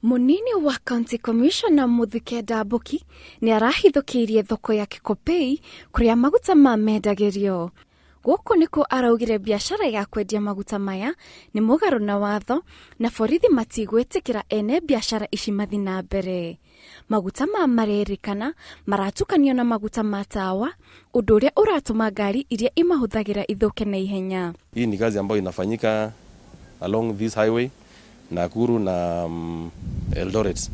Munini wa County Commissioner Mathukie Ndaboki ni arahithũkĩirie thoko ya Kikopey kuria maguta mendagirio. Guku niko araugire biashara ya kwendia maguta maya ni mugaru na watho na borithi matigwĩtĩkĩra ene biashara ici mathi na mbere. Maguta marerikana maratukanio na maguta matawa, ũndũ ũrĩa ũratũma ngari iria imahũthagĩra ithũke na ihenya. Hii ni kazi ambayo inafanyika along this highway Nakuru na Eldoret,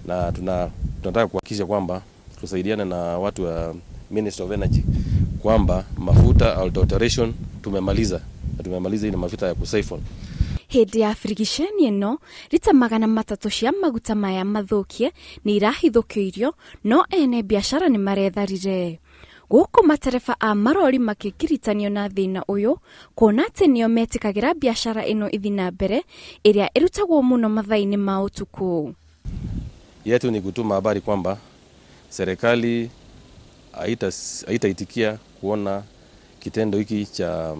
na tunataka kuhakikisha kwamba tusaidiane na watu wa Ministry of Energy kwamba mafuta adulteration tumemaliza hii mafuta ya kusiphon. Hindi ya frigisheni ino rita 300 cia maguta maya mathukie ni irahithũkĩirio, no ene biashara ni maretharire. Guku matereba a marori makikiritanio na thina uyu kuona ati nio metikagira biashara ino ithi na mbere iria irutagwo muno mathaini ma utuku. Yetu ni kutuma habari kwamba serikali haitaitikia kuona kitendo hiki cha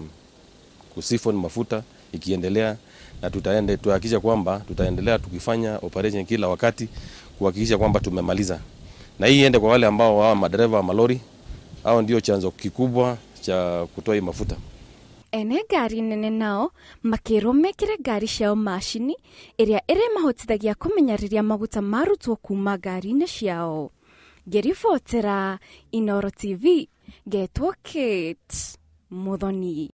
kusiphon mafuta ikiendelea, na tuhakikisha kwamba tutaendelea tukifanya operation kila wakati kuhakikisha kwamba tumemaliza. Na hii iende kwa wale ambao wa madereva wa malori, hao ndio chanzo kikubwa cha kutoa mafuta. Ene ngari nene nao makiromekire ngari ciao mashini iria mahotithagia kumenyariria maguta marutwo kuma ngari-inĩ ciao. Ngĩribotera Inooro TV, ngetwo Kate Muthoni.